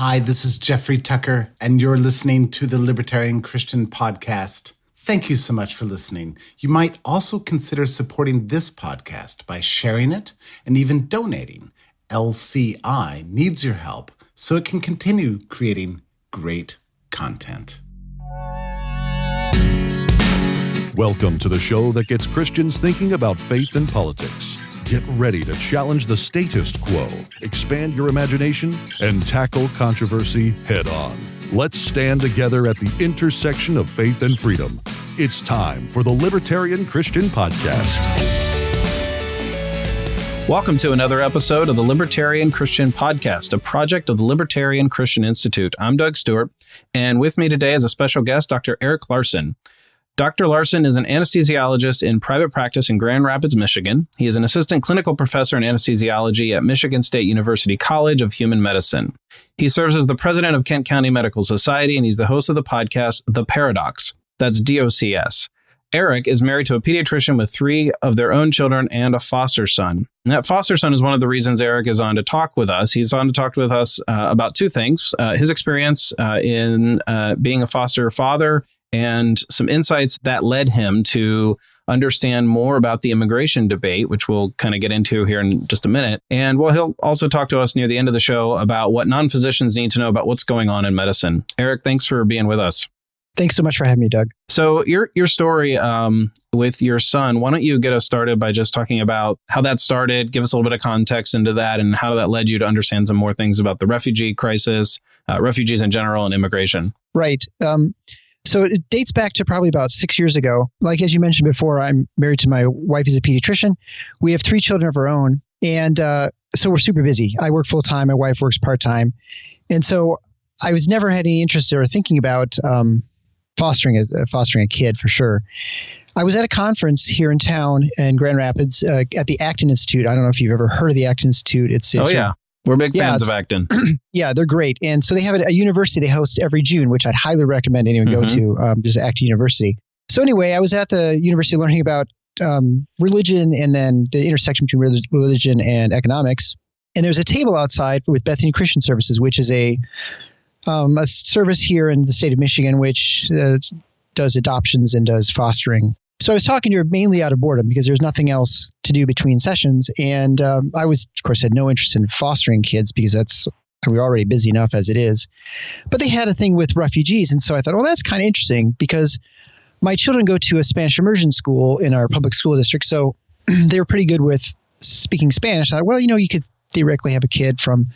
Hi, this is Jeffrey Tucker, and you're listening to the Libertarian Christian Podcast. Thank you so much for listening. You might also consider supporting this podcast by sharing it and even donating. LCI needs your help so it can continue creating great content. Welcome to the show that gets Christians thinking about faith and politics. Get ready to challenge the status quo, expand your imagination, and tackle controversy head on. Let's stand together at the intersection of faith and freedom. It's time for the Libertarian Christian Podcast. Welcome to another episode of the Libertarian Christian Podcast, a project of the Libertarian Christian Institute. I'm Doug Stewart, and with me today is a special guest, Dr. Eric Larson. Dr. Larson is an anesthesiologist in private practice in Grand Rapids, Michigan. He is an assistant clinical professor in anesthesiology at Michigan State University College of Human Medicine. He serves as the president of Kent County Medical Society, and he's the host of the podcast, The Paradocs. That's DOCS. Eric is married to a pediatrician with 3 of their own children and a foster son. And that foster son is one of the reasons Eric is on to talk with us. He's on to talk with us about 2 things, his experience in being a foster father and some insights that led him to understand more about the immigration debate, which we'll kind of get into here in just a minute. And he'll also talk to us near the end of the show about what non-physicians need to know about what's going on in medicine. Eric, thanks for being with us. Thanks so much for having me, Doug. So your story with your son, why don't you get us started by just talking about how that started, give us a little bit of context into that, and how that led you to understand some more things about the refugee crisis, refugees in general, and immigration. Right. So it dates back to probably about 6 years ago. Like, as you mentioned before, I'm married to my wife who's a pediatrician. We have 3 children of our own. And so we're super busy. I work full time. My wife works part time. And so I was never had any interest or thinking about fostering a kid for sure. I was at a conference here in town in Grand Rapids at the Acton Institute. I don't know if you've ever heard of the Acton Institute. It's we're big fans of Acton. Yeah, they're great. And so they have a university they host every June, which I'd highly recommend anyone go to, just Acton University. So anyway, I was at the university learning about religion and then the intersection between religion and economics. And there's a table outside with Bethany Christian Services, which is a service here in the state of Michigan, which does adoptions and does fostering. So I was talking to her mainly out of boredom because there's nothing else to do between sessions. And I was, of course, had no interest in fostering kids because we're already busy enough as it is. But they had a thing with refugees. And so I thought, well, that's kind of interesting because my children go to a Spanish immersion school in our public school district. So they were pretty good with speaking Spanish. I thought, well, you could theoretically have a kid from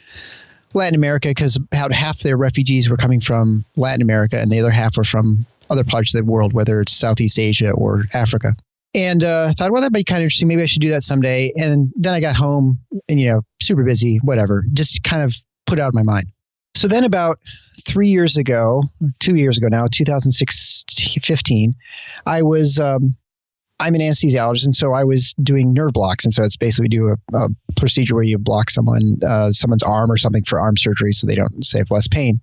Latin America because about half their refugees were coming from Latin America and the other half were from other parts of the world, whether it's Southeast Asia or Africa. And I thought, well, that'd be kind of interesting. Maybe I should do that someday. And then I got home and, super busy, whatever, just kind of put out of my mind. So then about 2 years ago now, 2015, I'm an anesthesiologist. And so I was doing nerve blocks. And so it's basically we do a procedure where you block someone's arm or something for arm surgery so they don't have less pain.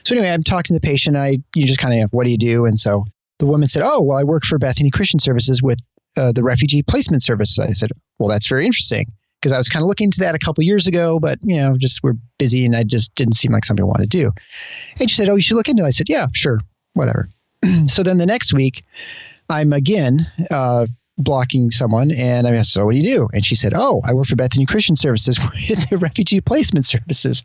So anyway, I'm talking to the patient. You just kind of, what do you do? And so the woman said, oh, well, I work for Bethany Christian Services with the refugee placement services. I said, well, that's very interesting because I was kind of looking into that a couple of years ago, but just we're busy and I just didn't seem like something I wanted to do. And she said, oh, you should look into it. I said, yeah, sure, whatever. So then the next week, I'm again blocking someone, and I asked, so what do you do? And she said, oh, I work for Bethany Christian Services with the refugee placement services.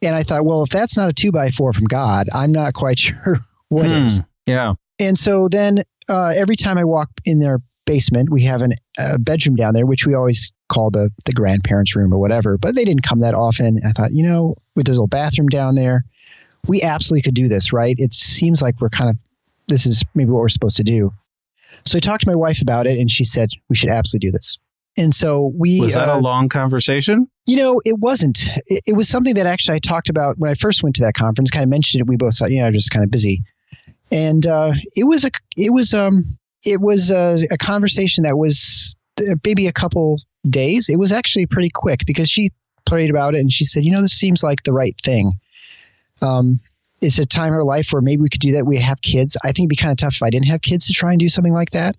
And I thought, well, if that's not a 2x4 from God, I'm not quite sure what is. Yeah. And so then every time I walk in their basement, we have a bedroom down there, which we always call the grandparents' room or whatever. But they didn't come that often. I thought, with this little bathroom down there, we absolutely could do this, right? It seems like this is maybe what we're supposed to do. So I talked to my wife about it, and she said, we should absolutely do this. And so was that a long conversation? It wasn't. It was something that actually I talked about when I first went to that conference, kind of mentioned it. We both thought, just kind of busy. And it was a conversation that was maybe a couple days. It was actually pretty quick because she prayed about it and she said, this seems like the right thing. It's a time in our life where maybe we could do that. We have kids. I think it'd be kind of tough if I didn't have kids to try and do something like that.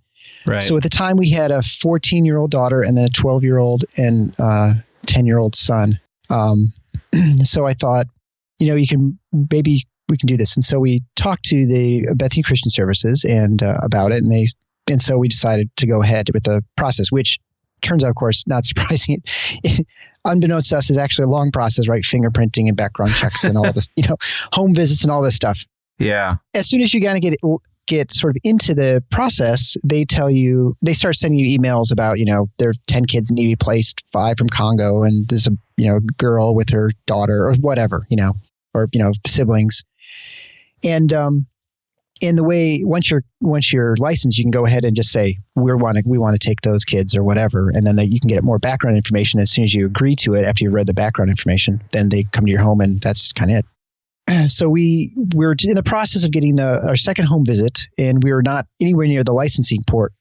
Right. So at the time we had a 14-year-old daughter and then a 12-year-old and 10-year-old son. So I thought, maybe we can do this. And so we talked to the Bethany Christian Services and about it, and so we decided to go ahead with the process, which turns out, of course, not surprising. Unbeknownst to us, is actually a long process, right? Fingerprinting and background checks and all this, home visits and all this stuff. Yeah. As soon as you kind of get sort of into the process, they start sending you emails about, there are 10 kids need to be placed, 5 from Congo, and there's a girl with her daughter or whatever, or siblings. And the way once you're licensed, you can go ahead and just say we want to take those kids or whatever, and then you can get more background information as soon as you agree to it. After you've read the background information, then they come to your home, and that's kind of it. So we're in the process of getting our second home visit, and we were not anywhere near the licensing part.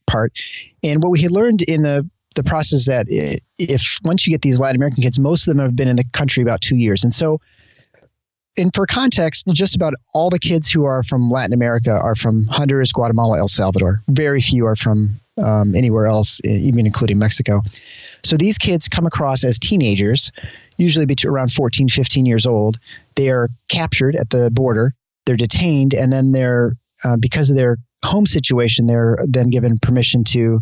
And what we had learned in the process that if once you get these Latin American kids, most of them have been in the country about 2 years. And so, and for context, just about all the kids who are from Latin America are from Honduras, Guatemala, El Salvador. Very few are from anywhere else, even including Mexico. So these kids come across as teenagers, usually between around 14, 15 years old. They are captured at the border. They're detained, and then they're because of their home situation, they're then given permission to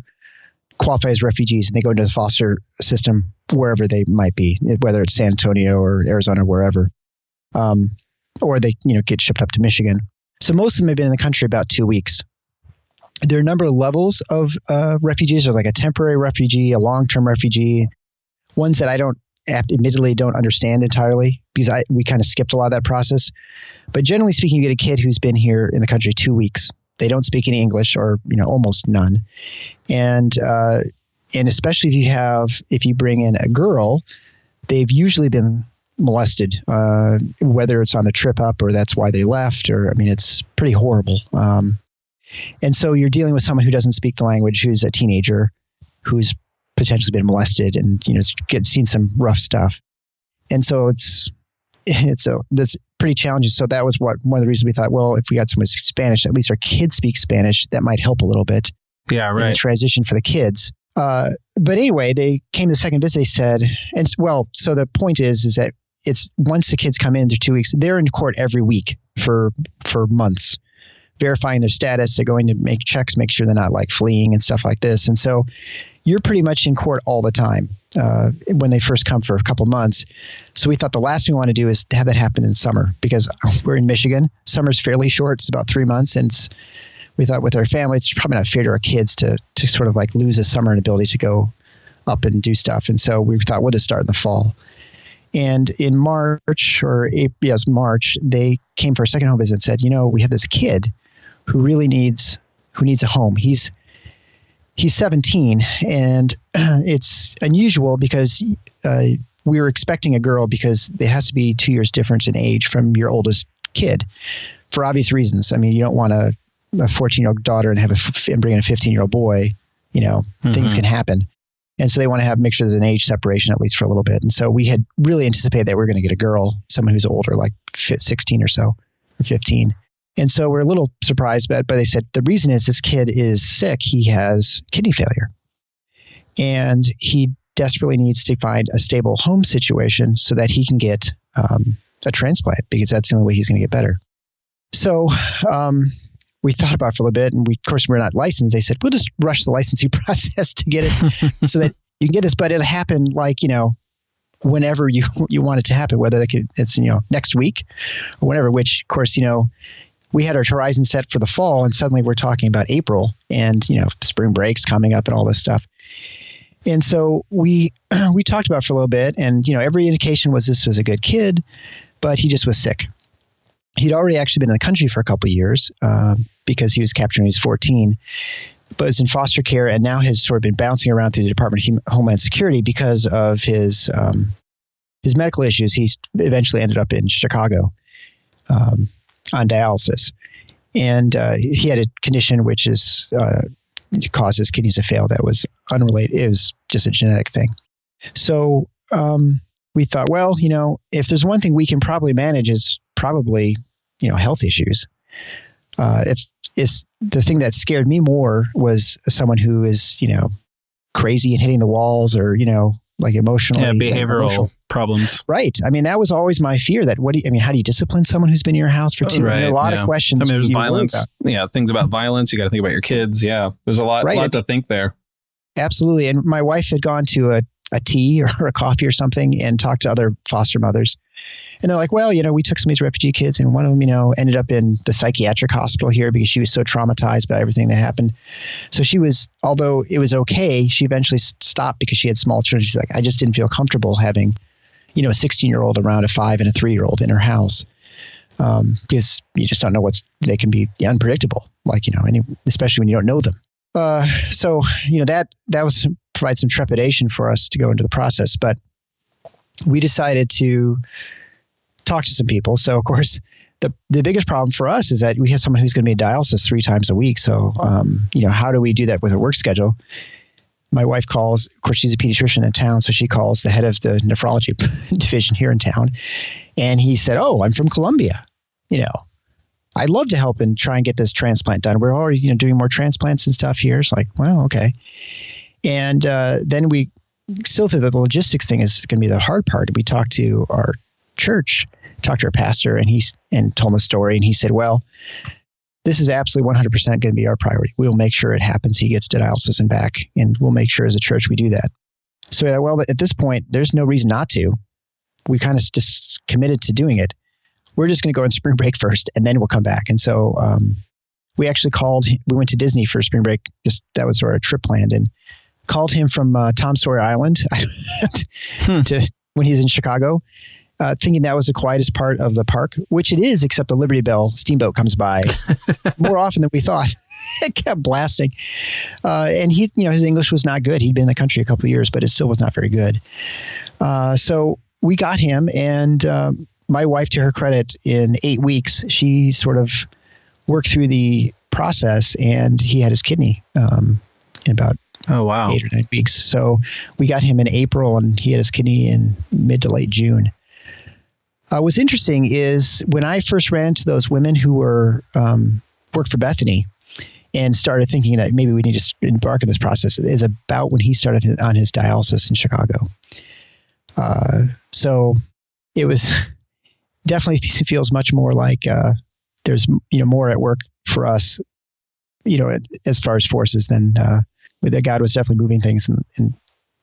qualify as refugees, and they go into the foster system wherever they might be, whether it's San Antonio or Arizona, wherever. Or they, get shipped up to Michigan. So most of them have been in the country about 2 weeks. There are a number of levels of refugees. There's like a temporary refugee, a long-term refugee, ones that I admittedly don't understand entirely because we kind of skipped a lot of that process. But generally speaking, you get a kid who's been here in the country 2 weeks. They don't speak any English or, almost none. And especially if you bring in a girl, they've usually been molested, whether it's on the trip up or that's why they left, or it's pretty horrible. And so you're dealing with someone who doesn't speak the language, who's a teenager, who's potentially been molested, and seen some rough stuff. And so that's pretty challenging. So that was one of the reasons we thought, well, if we got someone who speaks Spanish, at least our kids speak Spanish, that might help a little bit. Yeah, right. In the transition for the kids. But anyway, they came to the second visit. They said, so the point is that it's once the kids come in, they're 2 weeks, they're in court every week for months, verifying their status. They're going to make checks, make sure they're not like fleeing and stuff like this. And so you're pretty much in court all the time when they first come for a couple months. So we thought the last thing we want to do is to have that happen in summer, because we're in Michigan. Summer's fairly short. It's about 3 months. And we thought with our family, it's probably not fair to our kids to sort of like lose a summer and ability to go up and do stuff. And so we thought we'll just start in the fall. And in March, they came for a second home visit and said, we have this kid who really needs a home. He's 17, and it's unusual because we were expecting a girl because there has to be 2 years difference in age from your oldest kid for obvious reasons. You don't want a 14-year-old daughter and bring in a 15-year-old boy. Things can happen. And so they want to make sure there's an age separation, at least for a little bit. And so we had really anticipated that we were going to get a girl, someone who's older, like 16 or so, or 15. And so we're a little surprised, but they said the reason is this kid is sick. He has kidney failure. And he desperately needs to find a stable home situation so that he can get a transplant, because that's the only way he's going to get better. So we thought about it for a little bit, and of course, we're not licensed. They said, we'll just rush the licensing process to get it so that you can get this, but it'll happen whenever you want it to happen, whether it's next week or whatever, which of course, we had our horizon set for the fall, and suddenly we're talking about April, and spring breaks coming up and all this stuff. And so we talked about it for a little bit, and every indication was this was a good kid, but he just was sick. He'd already actually been in the country for a couple of years because he was captured when he was 14, but was in foster care, and now has sort of been bouncing around through the Department of Homeland Security because of his medical issues. He eventually ended up in Chicago on dialysis, and he had a condition which caused his kidneys to fail. That was unrelated. It was just a genetic thing. So we thought, well, if there's one thing we can probably manage, is probably health issues. It's the thing that scared me more was someone who is crazy and hitting the walls, or like emotionally. Behavioral problems. Right. I mean, that was always my fear that how do you discipline someone who's been in your house for two? Right, a lot of questions. I mean, there's violence. Yeah. Things about violence. You got to think about your kids. Yeah. There's a lot to think there. Absolutely. And my wife had gone to a tea or a coffee or something and talked to other foster mothers. And they're like, well, we took some of these refugee kids and one of them, ended up in the psychiatric hospital here because she was so traumatized by everything that happened. So she was, although it was okay, she eventually stopped because she had small children. She's like, I just didn't feel comfortable having, a 16-year-old around a 5 and a 3-year-old in her house. Because you just don't know they can be unpredictable, especially when you don't know them. So that was provide some trepidation for us to go into the process, but we decided to talk to some people. So of course, the biggest problem for us is that we have someone who's going to be in dialysis 3 times a week. So, how do we do that with a work schedule? My wife calls, of course, she's a pediatrician in town. So she calls the head of the nephrology division here in town. And he said, oh, I'm from Colombia. I'd love to help and try and get this transplant done. We're already, doing more transplants and stuff here. It's like, well, okay. And then we still think that the logistics thing is going to be the hard part. We talked to our church, talked to our pastor, and told him a story. And he said, well, this is absolutely 100% going to be our priority. We'll make sure it happens. He gets to dialysis and back, and we'll make sure as a church we do that. So, well, at this point, there's no reason not to. We kind of just committed to doing it. We're just going to go on spring break first, and then we'll come back. And so we actually we went to Disney for spring break. That was our trip planned, and called him from Tom Sawyer Island to when he's in Chicago, thinking that was the quietest part of the park, which it is, except the Liberty Bell steamboat comes by more often than we thought. It kept blasting. And he, his English was not good. He'd been in the country a couple of years, but it still was not very good. So we got him, and my wife, to her credit, in 8 weeks, she sort of worked through the process, and he had his kidney in about 8 or 9 weeks. So we got him in April, and he had his kidney in mid to late June. What's interesting is when I first ran into those women who were worked for Bethany and started thinking that maybe we need to embark on this process, is about when he started on his dialysis in Chicago. So it was definitely feels much more like there's more at work for us, as far as forces than that God was definitely moving things, and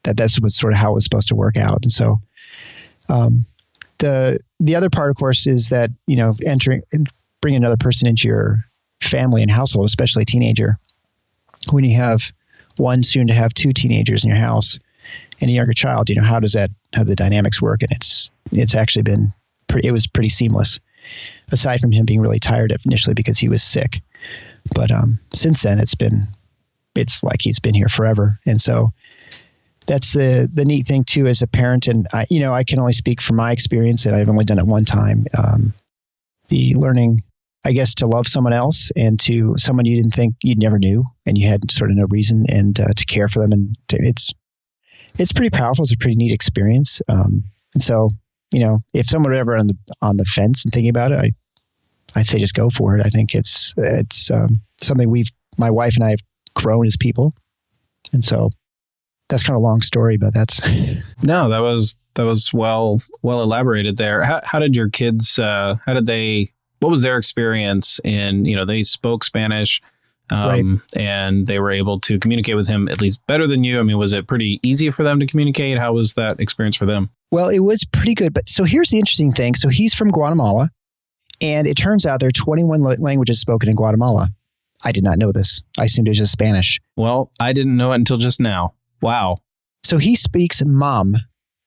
that's was sort of how it was supposed to work out. And so the other part, of course, is that bringing another person into your family and household, especially a teenager, when you have one, soon to have 2 teenagers in your house and a younger child, how the dynamics work? And it's actually been it was pretty seamless, aside from him being really tired initially because he was sick. But since then, it's like he's been here forever. And so that's the neat thing too, as a parent. And I can only speak from my experience, and I've only done it one time. The learning, I guess, to love someone else and to someone you didn't think you never knew, and you had sort of no reason, and to care for them. And it's pretty powerful. It's a pretty neat experience. And so, if someone were ever on the fence and thinking about it, I'd say just go for it. I think it's something my wife and I have grown as people. And so that's kind of a long story, but that's no, that was well elaborated there. How did your kids, what was their experience in, they spoke Spanish, right, and they were able to communicate with him at least better than you? I mean, was it pretty easy for them to communicate? How was that experience for them? Well, it was pretty good. But so here's the interesting thing. So he's from Guatemala, and it turns out there are 21 languages spoken in Guatemala. I did not know this. I assumed it was just Spanish. Well, I didn't know it until just now. Wow. So he speaks Mam.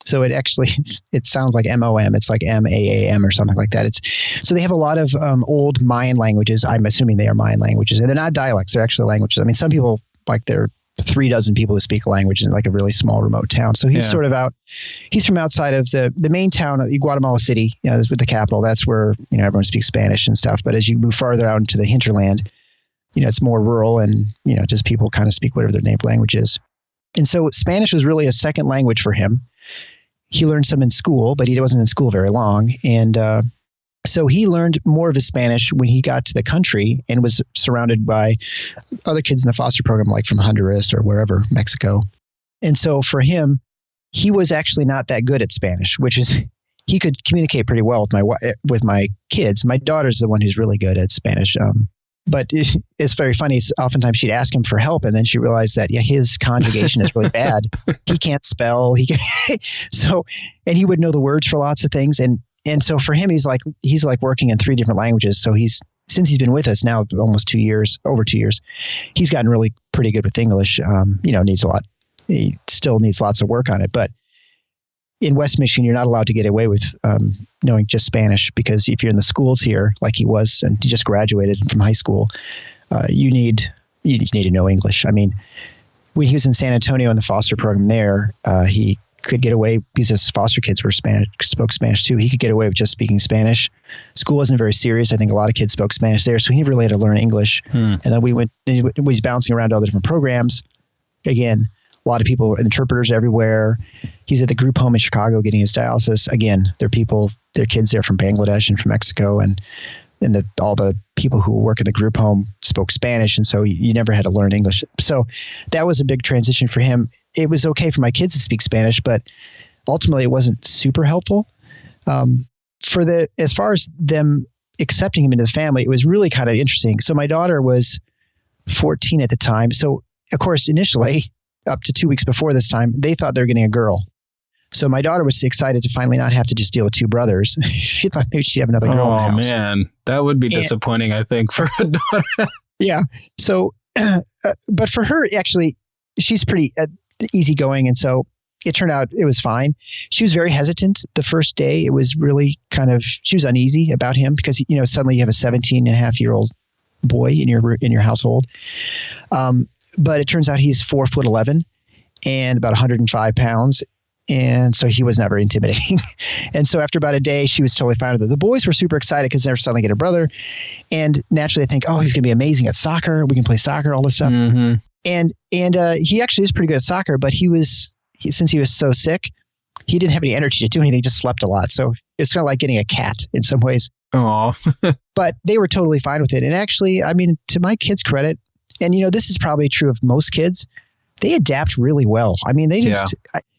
So it actually, it sounds like M-O-M. It's like M-A-A-M or something like that. So they have a lot of old Mayan languages. I'm assuming they are Mayan languages. And they're not dialects. They're actually languages. I mean, some people, there are 3 dozen people who speak a language in a really small remote town. So he's sort of he's from outside of the main town, Guatemala City, with the capital. That's where, everyone speaks Spanish and stuff. But as you move farther out into the hinterland, it's more rural, and, just people kind of speak whatever their native language is. And so Spanish was really a second language for him. He learned some in school, but he wasn't in school very long. And so he learned more of his Spanish when he got to the country and was surrounded by other kids in the foster program, like from Honduras or wherever, Mexico. And so for him, he was actually not that good at Spanish, which is, he could communicate pretty well with my kids. My daughter's the one who's really good at Spanish. But it's very funny. Oftentimes she'd ask him for help, and then she realized that his conjugation is really bad. He can't spell. And he would know the words for lots of things. And so for him, he's like working in 3 different languages. So since he's been with us now almost over 2 years, he's gotten really pretty good with English. He still needs lots of work on it, but in West Michigan, you're not allowed to get away with knowing just Spanish, because if you're in the schools here, like he was, and he just graduated from high school, you need to know English. I mean, when he was in San Antonio in the foster program there, he could get away because his foster kids spoke Spanish too. He could get away with just speaking Spanish. School wasn't very serious. I think a lot of kids spoke Spanish there, so he really had to learn English. And then he was bouncing around to all the different programs. Again, a lot of people, interpreters everywhere. He's at the group home in Chicago getting his dialysis. Again, their kids there from Bangladesh and from Mexico, and all the people who work in the group home spoke Spanish, and so you never had to learn English. So that was a big transition for him. It was okay for my kids to speak Spanish, but ultimately it wasn't super helpful. As far as them accepting him into the family, it was really kind of interesting. So my daughter was 14 at the time. So of course, initially, up to 2 weeks before this time, they thought they were getting a girl. So my daughter was excited to finally not have to just deal with 2 brothers. She thought maybe she'd have another girl in the house. Oh, man. That would be disappointing, I think, for a daughter. Yeah. So, but for her, actually, she's pretty easygoing. And so it turned out it was fine. She was very hesitant the first day. It was really she was uneasy about him because, suddenly you have a 17-and-a-half-year-old boy in your household. But it turns out he's 4'11" and about 105 pounds. And so he was not very intimidating. And so after about a day, she was totally fine with it. The boys were super excited because they're suddenly getting a brother. And naturally they think, oh, he's going to be amazing at soccer. We can play soccer, all this stuff. Mm-hmm. And he actually is pretty good at soccer, but since he was so sick, he didn't have any energy to do anything, just slept a lot. So it's kind of like getting a cat in some ways. Oh, but they were totally fine with it. And actually, I mean, to my kids' credit, and this is probably true of most kids, they adapt really well. I mean, they just,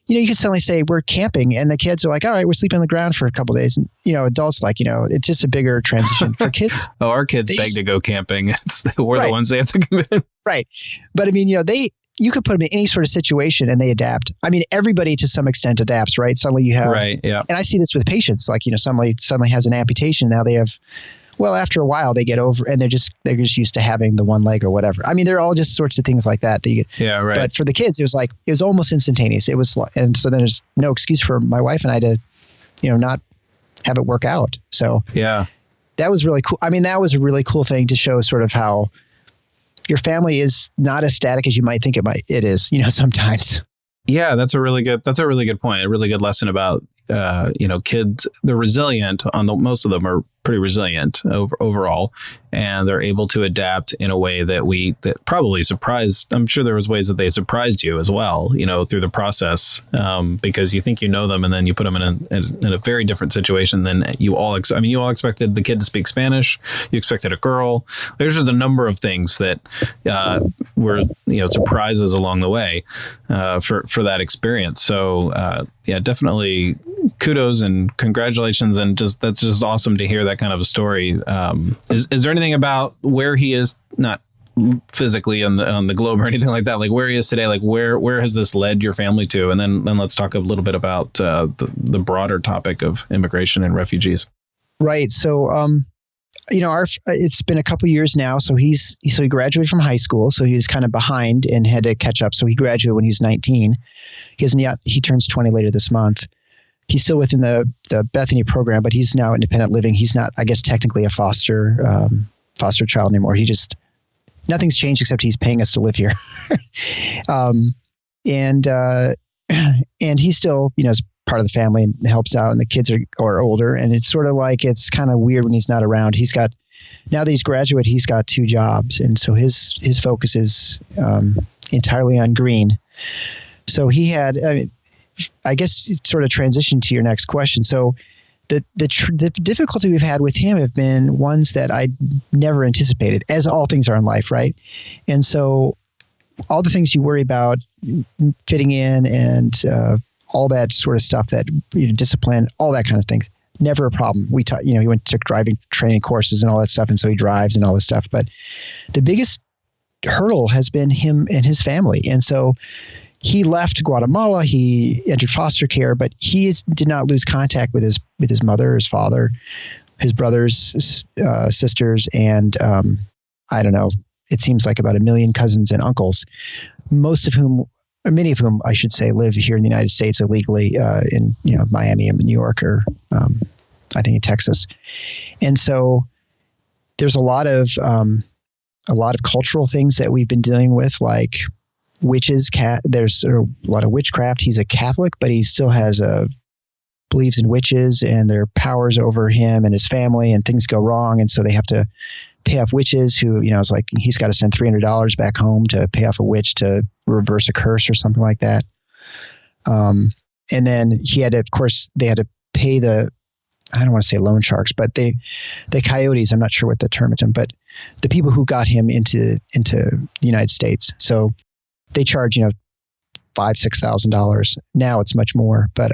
you can suddenly say we're camping and the kids are like, all right, we're sleeping on the ground for a couple of days. And, adults it's just a bigger transition for kids. Oh, our kids beg to go camping. We're the ones they have to come in. Right. But I mean, you could put them in any sort of situation and they adapt. I mean, everybody to some extent adapts, right? Suddenly you have, right. Yeah. And I see this with patients, like, somebody suddenly has an amputation. Now they have, well, after a while they get over and they're just used to having the one leg or whatever. I mean, they're all just sorts of things like that. Yeah, right. But for the kids, it was almost instantaneous. And so then there's no excuse for my wife and I to, not have it work out. So yeah, that was really cool. I mean, that was a really cool thing to show sort of how your family is not as static as you might think it is, sometimes. Yeah, that's a really good point. A really good lesson about, kids. They're resilient most of them are pretty resilient overall, and they're able to adapt in a way that probably surprised. I'm sure there was ways that they surprised you as well, through the process, because you think you know them, and then you put them in a very different situation than you all. You all expected the kid to speak Spanish. You expected a girl. There's just a number of things that were surprises along the way for that experience. So yeah, definitely kudos and congratulations, and that's just awesome to hear that kind of a story. Is there anything about where he is, not physically on the globe or anything like that, like where he is today, like where has this led your family to? And then let's talk a little bit about the broader topic of immigration and refugees. Right. So it's been a couple years now. So he graduated from high school. So he was kind of behind and had to catch up. So he graduated when he was 19. He turns 20 later this month. He's still within the Bethany program, but he's now independent living. He's not, I guess, technically a foster child anymore. Nothing's changed except he's paying us to live here. And he's still, is part of the family and helps out, and the kids are older, and it's sort of like, it's kind of weird when he's not around. Now that he's graduated, he's got 2 jobs. And so his focus is entirely on green. So he had, I guess, sort of transition to your next question. So the difficulty we've had with him have been ones that I never anticipated, as all things are in life, right? And so all the things you worry about fitting in and all that sort of stuff, that discipline, all that kind of things. Never a problem. We taught, he took driving training courses and all that stuff. And so he drives and all this stuff. But the biggest hurdle has been him and his family. And so he left Guatemala. He entered foster care, but he did not lose contact with his mother, his father, his brothers, sisters, and I don't know. It seems like about 1 million cousins and uncles, many of whom I should say live here in the United States illegally in Miami and New York, or I think in Texas. And so there's a lot of cultural things that we've been dealing with, like witches. There's a lot of witchcraft. He's a Catholic, but he still believes in witches and their powers over him and his family, and things go wrong. And so they have to pay off witches who, it's like he's got to send $300 back home to pay off a witch to reverse a curse or something like that. And then they had to pay I don't want to say loan sharks, but the coyotes, I'm not sure what the term is, but the people who got him into the United States. So they charge, $5,000-$6,000. Now it's much more, but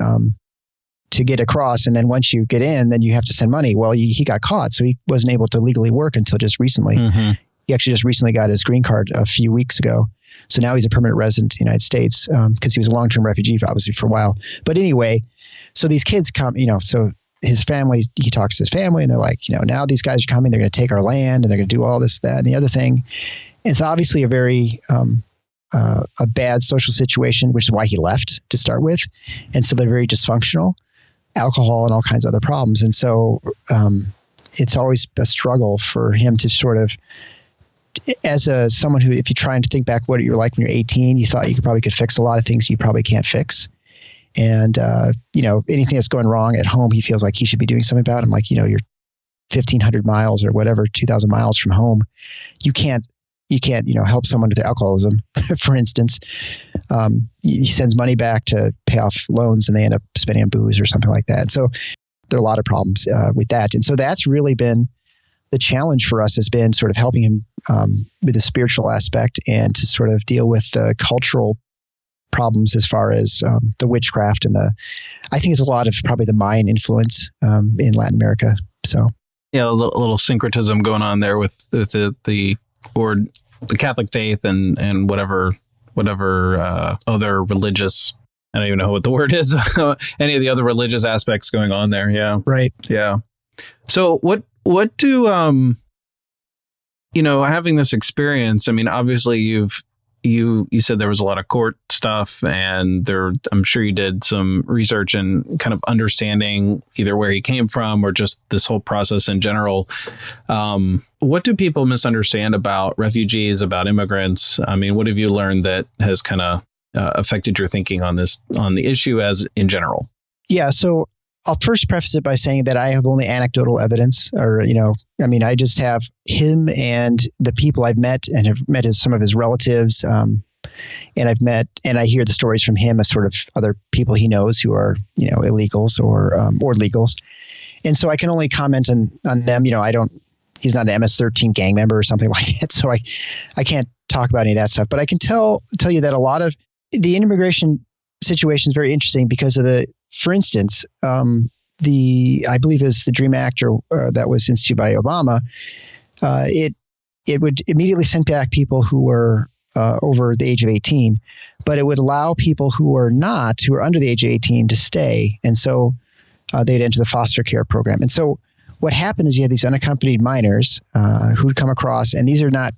to get across, and then once you get in, then you have to send money. Well, he got caught, so he wasn't able to legally work until just recently. Mm-hmm. He actually just recently got his green card a few weeks ago. So now he's a permanent resident of the United States because he was a long-term refugee, obviously, for a while. But anyway, so these kids come, so his family, he talks to his family, and they're like, now these guys are coming, they're going to take our land, and they're going to do all this, that, and the other thing. It's obviously a very a bad social situation, which is why he left to start with. And so they're very dysfunctional. Alcohol and all kinds of other problems. And so it's always a struggle for him to sort of, as someone who, if you try and think back what you were like when you're 18, you thought you could fix a lot of things you probably can't fix. And, anything that's going wrong at home, he feels like he should be doing something about it. I'm like, you're 1,500 miles or whatever, 2,000 miles from home. You can't help someone with alcoholism, for instance. He sends money back to pay off loans, and they end up spending on booze or something like that. So there are a lot of problems with that. And so that's really been the challenge for us, has been sort of helping him with the spiritual aspect and to sort of deal with the cultural problems as far as the witchcraft and I think it's a lot of probably the Mayan influence in Latin America. So yeah, a little syncretism going on there with the Catholic faith and whatever other religious, I don't even know what the word is, any of the other religious aspects going on there. Yeah. Right. Yeah. So what do, having this experience, I mean, obviously you said there was a lot of court stuff, and I'm sure you did some research and kind of understanding either where he came from or just this whole process in general. What do people misunderstand about refugees, about immigrants? I mean, what have you learned that has kind of affected your thinking on the issue as in general? Yeah. So I'll first preface it by saying that I have only anecdotal evidence, I just have him and the people I've met and have met some of his relatives. And I hear the stories from him as sort of other people he knows who are, illegals or legals. And so I can only comment on them. He's not an MS-13 gang member or something like that. So I can't talk about any of that stuff, but I can tell you that a lot of the immigration situation is very interesting because of for instance, I believe is the DREAM Act that was instituted by Obama. It would immediately send back people who were over the age of 18, but it would allow people who are under the age of 18 to stay. And so they'd enter the foster care program. And so what happened is you had these unaccompanied minors who'd come across, and these are not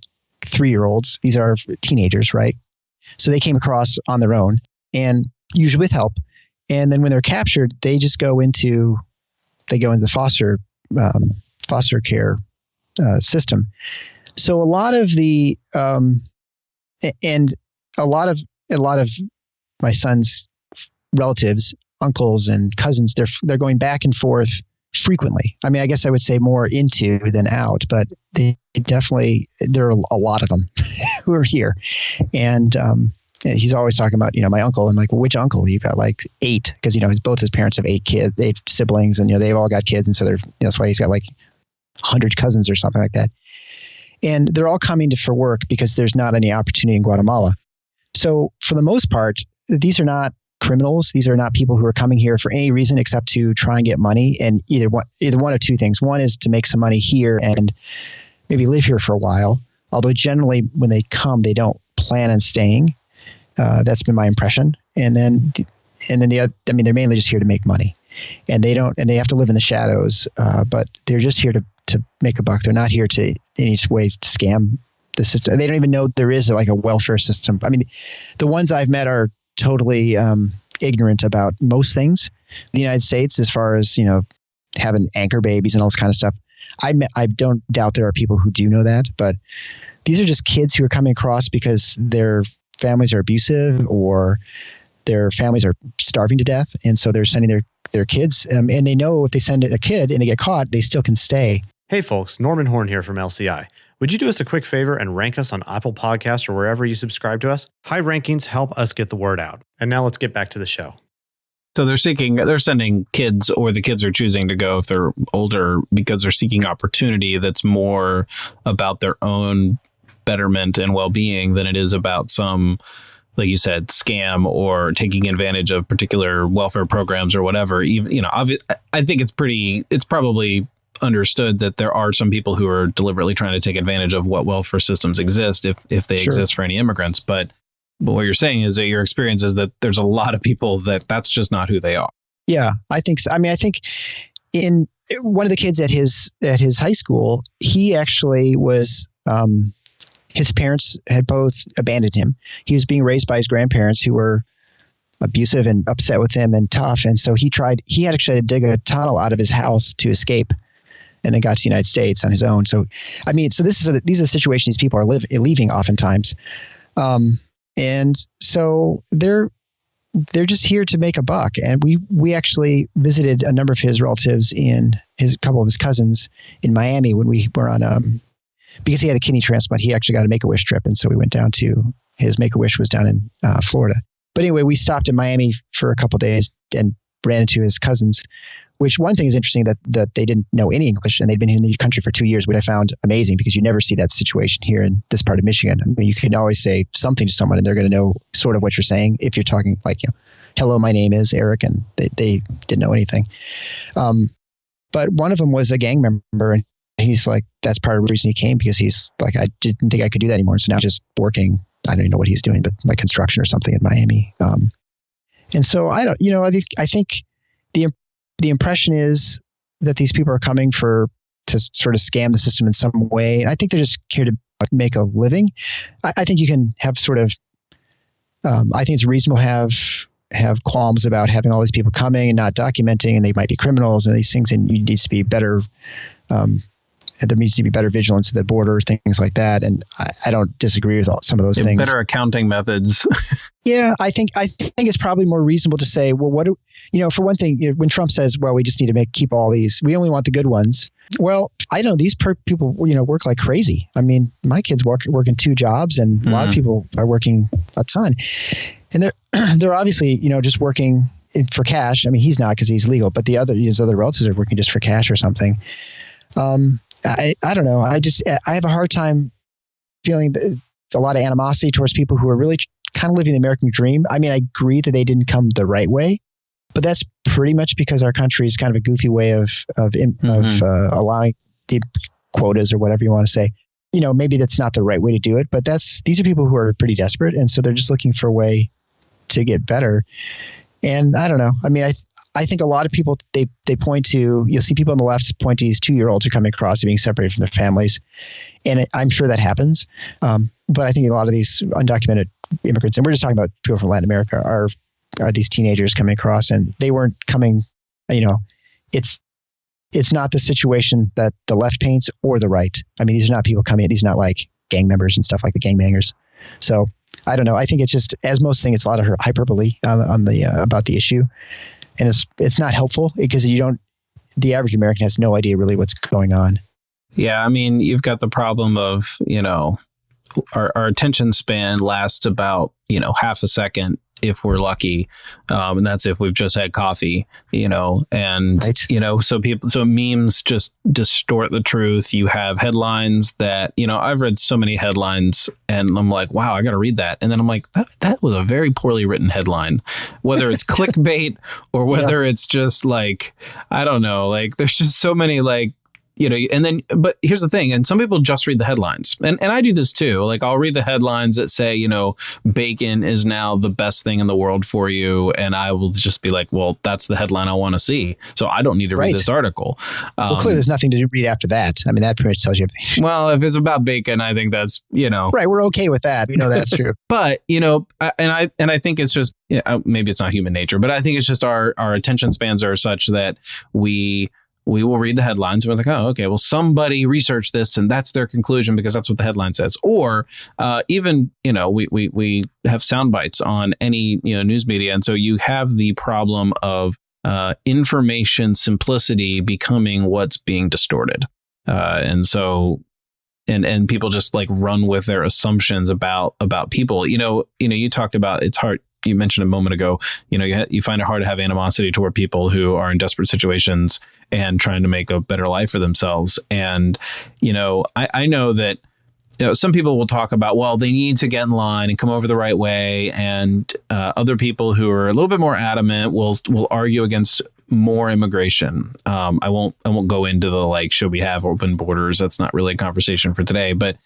3-year-olds. These are teenagers, right? So they came across on their own, and usually with help. And then when they're captured, they just go into the foster care system. So a lot of a lot of my son's relatives, uncles and cousins, they're going back and forth frequently. I mean, I guess I would say more into than out, but there are a lot of them who are here. And he's always talking about, my uncle. I'm like, well, which uncle? You've got like 8, because, both his parents have 8 siblings, and, they've all got kids. And so that's why he's got like 100 cousins or something like that. And they're all coming for work because there's not any opportunity in Guatemala. So for the most part, these are not criminals. These are not people who are coming here for any reason except to try and get money. And either one of two things. One is to make some money here and maybe live here for a while. Although generally when they come, they don't plan on staying. That's been my impression. And then the other, I mean, they're mainly just here to make money, and they have to live in the shadows. But they're just here to make a buck. They're not here to in any way to scam the system. They don't even know there is like a welfare system. I mean, the ones I've met are totally ignorant about most things in the United States, as far as, having anchor babies and all this kind of stuff. I don't doubt there are people who do know that, but these are just kids who are coming across because their families are abusive or their families are starving to death. And so they're sending their kids, and they know if they send a kid and they get caught, they still can stay. Hey folks, Norman Horn here from LCI. Would you do us a quick favor and rank us on Apple Podcasts or wherever you subscribe to us? High rankings help us get the word out. And now let's get back to the show. So they're sending kids, or the kids are choosing to go if they're older because they're seeking opportunity that's more about their own betterment and well-being than it is about some, like you said, scam or taking advantage of particular welfare programs or whatever. Even, I think it's probably understood that there are some people who are deliberately trying to take advantage of what welfare systems exist if they Sure. exist for any immigrants. But what you're saying is that your experience is that there's a lot of people that's just not who they are. Yeah, I think so. I mean, I think in one of the kids at his high school, he actually was, his parents had both abandoned him. He was being raised by his grandparents who were abusive and upset with him and tough. And so he had actually to dig a tunnel out of his house to escape, and then got to the United States on his own. So, I mean, so these are the situations these people are leaving oftentimes. And so they're just here to make a buck. And we actually visited a number of his relatives a couple of his cousins in Miami when we were on, because he had a kidney transplant, he actually got a Make-A-Wish trip. And so we went down to, his Make-A-Wish was down in Florida. But anyway, we stopped in Miami for a couple of days and ran into his cousins, which one thing is interesting that they didn't know any English, and they'd been in the country for 2 years, which I found amazing because you never see that situation here in this part of Michigan. I mean, you can always say something to someone and they're going to know sort of what you're saying. If you're talking like, hello, my name is Eric, and they didn't know anything. But one of them was a gang member, and he's like, that's part of the reason he came, because he's like, I didn't think I could do that anymore. So now just working, I don't even know what he's doing, but like construction or something in Miami. And so I think the impression is that these people are coming to sort of scam the system in some way. And I think they're just here to make a living. I think you can have sort of, I think it's reasonable to have qualms about having all these people coming and not documenting, and they might be criminals and these things, and you need to be better. There needs to be better vigilance at the border, things like that. And I don't disagree with some of those things. Better accounting methods. Yeah, I think it's probably more reasonable to say, well, for one thing, when Trump says, well, we just need to keep all these, we only want the good ones. Well, I know these people, work like crazy. I mean, my kids working 2 jobs, and a lot of people are working a ton, and they're obviously, just working for cash. I mean, he's not, because he's legal, but his other relatives are working just for cash or something. I don't know. I have a hard time feeling a lot of animosity towards people who are really kind of living the American dream. I mean, I agree that they didn't come the right way, but that's pretty much because our country is kind of a goofy way of allowing the quotas or whatever you want to say. Maybe that's not the right way to do it, but these are people who are pretty desperate, and so they're just looking for a way to get better. And I don't know. I mean, I think a lot of people, they point to, you'll see people on the left point to these 2-year-olds who come across being separated from their families. And I'm sure that happens. But I think a lot of these undocumented immigrants, and we're just talking about people from Latin America, are these teenagers coming across, and they weren't coming, it's not the situation that the left paints or the right. I mean, these are not people coming, these are not like gang members and stuff like the gangbangers. So I don't know. I think it's just, as most things, it's a lot of hyperbole about the issue. And it's not helpful because the average American has no idea really what's going on. Yeah, I mean, you've got the problem of, our attention span lasts about, half a second if we're lucky. And that's if we've just had coffee, and, right. So memes just distort the truth. You have headlines that, I've read so many headlines and I'm like, wow, I got to read that. And then I'm like, that was a very poorly written headline, whether it's clickbait or whether it's just like, I don't know, like there's just so many like, but here's the thing. And some people just read the headlines and I do this too. Like I'll read the headlines that say, bacon is now the best thing in the world for you. And I will just be like, well, that's the headline I want to see. So I don't need to read this article. Well, clearly there's nothing to read after that. I mean, that pretty much tells you everything. Well, if it's about bacon, I think that's, Right. We're okay with that. We know that's true. But, I think it's just, maybe it's not human nature, but I think it's just our attention spans are such that we will read the headlines and we're like, oh, okay, well, somebody researched this and that's their conclusion because that's what the headline says. Or even, we have sound bites on any, news media. And so you have the problem of information simplicity becoming what's being distorted. And so and people just like run with their assumptions about people. You talked about it's hard. You mentioned a moment ago, you find it hard to have animosity toward people who are in desperate situations and trying to make a better life for themselves. And, I know that, some people will talk about, well, they need to get in line and come over the right way. And other people who are a little bit more adamant will argue against more immigration. I won't go into the like, should we have open borders? That's not really a conversation for today, but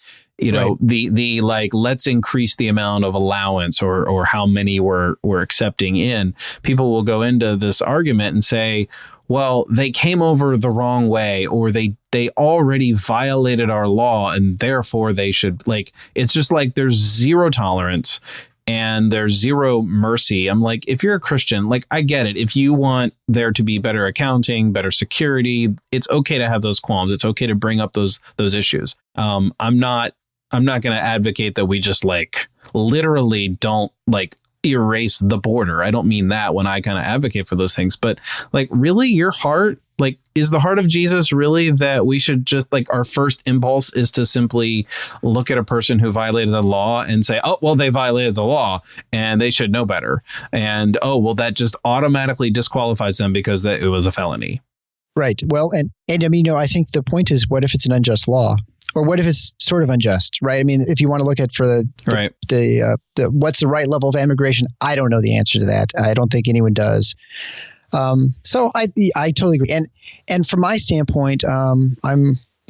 right. the like, let's increase the amount of allowance or how many we're accepting in. People will go into this argument and say, well, they came over the wrong way, or they already violated our law and therefore they should, like, it's just like there's zero tolerance and there's zero mercy. I'm like, if you're a Christian, like, I get it. If you want there to be better accounting, better security, it's okay to have those qualms. It's okay to bring up those issues. I'm not going to advocate that we just like literally don't like erase the border. I don't mean that when I kind of advocate for those things, but like, really, your heart, like, is the heart of Jesus really that we should just like, our first impulse is to simply look at a person who violated the law and say, oh, well, they violated the law and they should know better. And, oh, well, that just automatically disqualifies them because it was a felony. Right. Well, and I mean, I think the point is, what if it's an unjust law? Or what if it's sort of unjust, right? I mean, if you want to look at for the what's the right level of immigration, I don't know the answer to that. I don't think anyone does. So I totally agree. And from my standpoint, I'm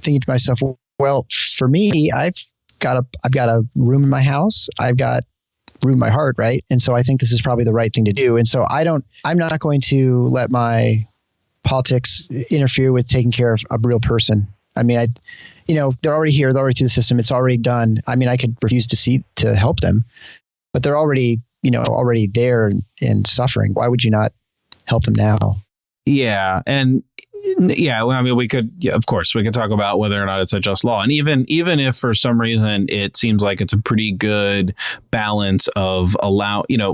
thinking to myself, well, for me, I've got a room in my house. I've got room in my heart, right? And so I think this is probably the right thing to do. And so I'm not going to let my politics interfere with taking care of a real person. I mean, they're already here. They're already through the system. It's already done. I mean, I could refuse to help them, but they're already there and suffering. Why would you not help them now? Yeah. And yeah, well, I mean, of course, we could talk about whether or not it's a just law. And even if for some reason it seems like it's a pretty good balance of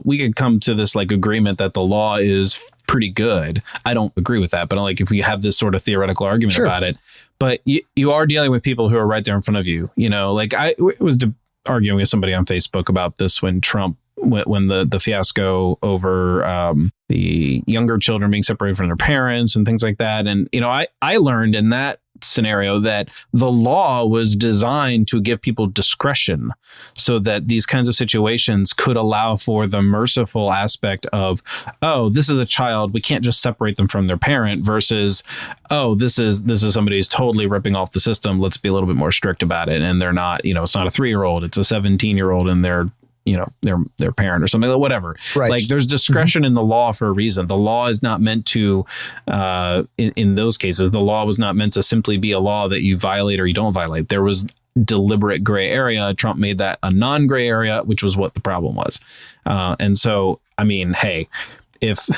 we could come to this like agreement that the law is pretty good. I don't agree with that, but like if we have this sort of theoretical argument about it, but you are dealing with people who are right there in front of you. Like I was arguing with somebody on Facebook about this when the fiasco over the younger children being separated from their parents and things like that. And, I learned in that scenario that the law was designed to give people discretion so that these kinds of situations could allow for the merciful aspect of, oh, this is a child, we can't just separate them from their parent, versus, oh, this is somebody who's totally ripping off the system, let's be a little bit more strict about it. And they're not, it's not a 3-year-old, it's a 17-year-old and they're their parent or something, like whatever. Right. Like there's discretion in the law for a reason. The law is not meant to, in those cases, the law was not meant to simply be a law that you violate or you don't violate. There was deliberate gray area. Trump made that a non-gray area, which was what the problem was. And so, I mean, hey, if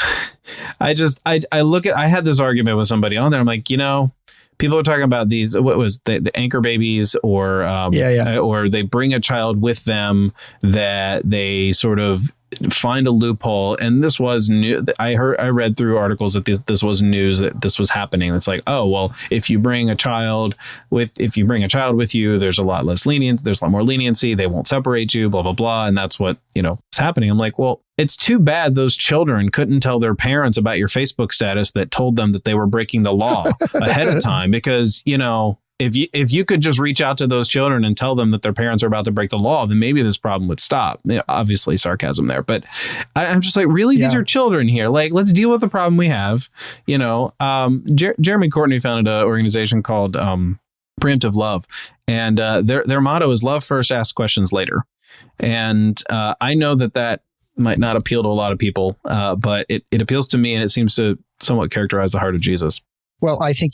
I had this argument with somebody on there, I'm like, people are talking about these, what was the anchor babies or they bring a child with them that they sort of find a loophole. And this was new. I read through articles that this was news, that this was happening. It's like, oh, well, if you bring a child with you, there's a lot less lenient. There's a lot more leniency. They won't separate you, blah, blah, blah. And that's what, is happening. I'm like, well, it's too bad those children couldn't tell their parents about your Facebook status that told them that they were breaking the law ahead of time, because, if you could just reach out to those children and tell them that their parents are about to break the law, then maybe this problem would stop. Obviously, sarcasm there, but I'm just like, really, these are children here. Like, let's deal with the problem we have. Jeremy Courtney founded an organization called Preemptive Love, and their motto is "Love first, ask questions later." And I know that might not appeal to a lot of people, but it appeals to me, and it seems to somewhat characterize the heart of Jesus. Well, I think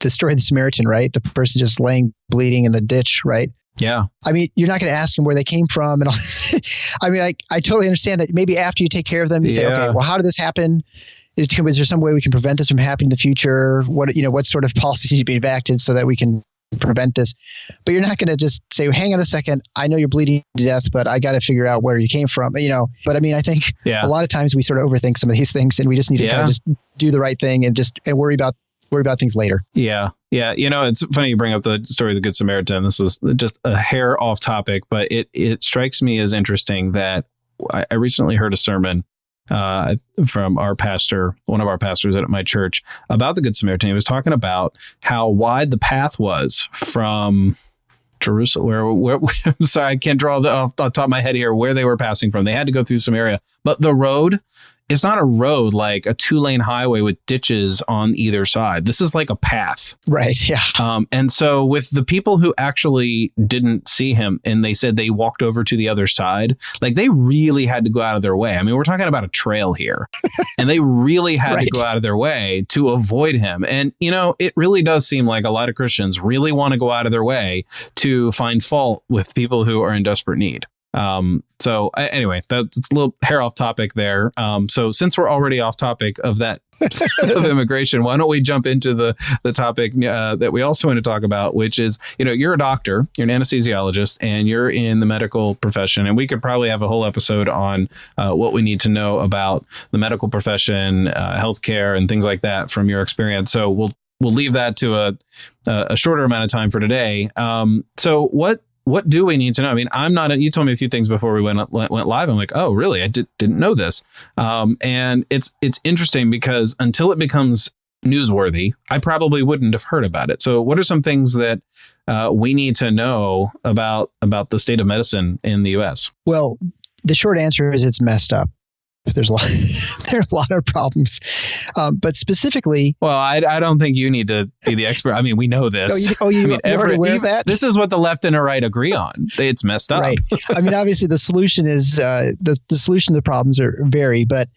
the story of the Samaritan, right? The person just laying bleeding in the ditch, right? Yeah. I mean, you're not going to ask them where they came from. And I mean, I totally understand that maybe after you take care of them, you say, okay, well, how did this happen? Is there some way we can prevent this from happening in the future? What sort of policies need to be enacted so that we can prevent this? But you're not going to just say, hang on a second, I know you're bleeding to death, but I got to figure out where you came from, But I mean, I think a lot of times we sort of overthink some of these things, and we just need to kind of just do the right thing and worry about things later. Yeah. Yeah. It's funny you bring up the story of the Good Samaritan. This is just a hair off topic, but it strikes me as interesting that I recently heard a sermon from our pastor, one of our pastors at my church, about the Good Samaritan. He was talking about how wide the path was from Jerusalem, where I'm sorry, I can't draw off the top of my head here where they were passing from. They had to go through Samaria, but the road, it's not a road like a 2-lane highway with ditches on either side. This is like a path. Right. Yeah. And so with the people who actually didn't see him and they said they walked over to the other side, like they really had to go out of their way. I mean, we're talking about a trail here, and they really had to go out of their way to avoid him. And, it really does seem like a lot of Christians really want to go out of their way to find fault with people who are in desperate need. So anyway, that's a little hair off topic there. So since we're already off topic of that of immigration, why don't we jump into the topic that we also want to talk about, which is, you're a doctor, you're an anesthesiologist, and you're in the medical profession. And we could probably have a whole episode on what we need to know about the medical profession, healthcare, and things like that from your experience. So we'll leave that to a shorter amount of time for today. So what do we need to know? I mean, you told me a few things before we went live. I'm like, oh, really? I didn't know this. And it's interesting because until it becomes newsworthy, I probably wouldn't have heard about it. So what are some things that we need to know about the state of medicine in the U.S.? Well, the short answer is it's messed up. There are a lot of problems, but specifically. Well, I don't think you need to be the expert. I mean, we know this. You're already aware of that? This is what the left and the right agree on. It's messed up. Right. I mean, obviously, the solution is the solution to the problems vary, but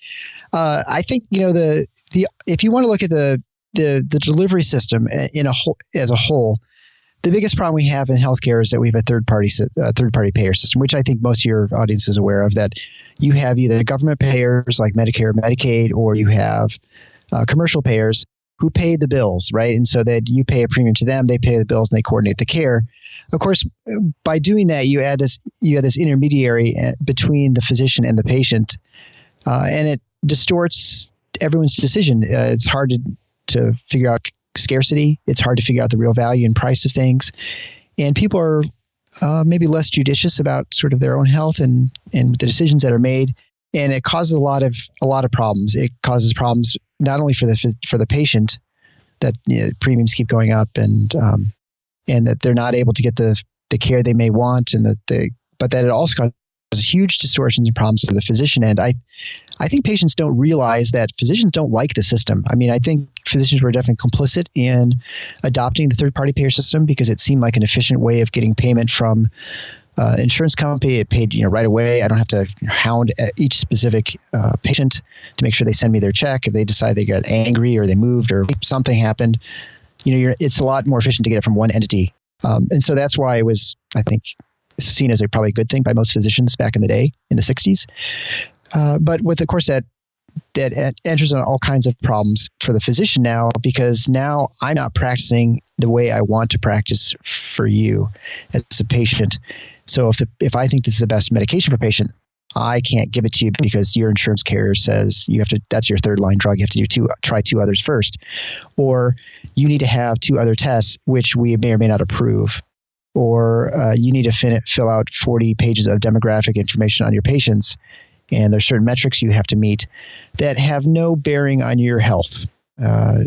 I think if you want to look at the delivery system as a whole. The biggest problem we have in healthcare is that we have a third-party payer system, which I think most of your audience is aware of, that you have either government payers like Medicare, Medicaid, or you have commercial payers who pay the bills, right? And so that you pay a premium to them, they pay the bills, and they coordinate the care. Of course, by doing that, you add this intermediary between the physician and the patient, and it distorts everyone's decision. It's hard to figure out scarcity. It's hard to figure out the real value and price of things. And people are maybe less judicious about sort of their own health and the decisions that are made. And it causes a lot of problems. It causes problems not only for the patient, that premiums keep going up and that they're not able to get the care they may want, but that it also causes huge distortions and problems for the physician. And I think patients don't realize that physicians don't like the system. I mean, I think physicians were definitely complicit in adopting the third-party payer system because it seemed like an efficient way of getting payment from insurance company. It paid right away. I don't have to hound each specific patient to make sure they send me their check. If they decide they got angry or they moved or something happened, it's a lot more efficient to get it from one entity. And so that's why it was, I think, seen as probably a good thing by most physicians back in the day, in the 60s. But with, of course, that enters on all kinds of problems for the physician now, because now I'm not practicing the way I want to practice for you as a patient. So if I think this is the best medication for a patient, I can't give it to you because your insurance carrier says you have to, that's your third line drug. You have to try two others first. Or you need to have two other tests, which we may or may not approve. Or you need to fill out 40 pages of demographic information on your patients. And there's certain metrics you have to meet that have no bearing on your health.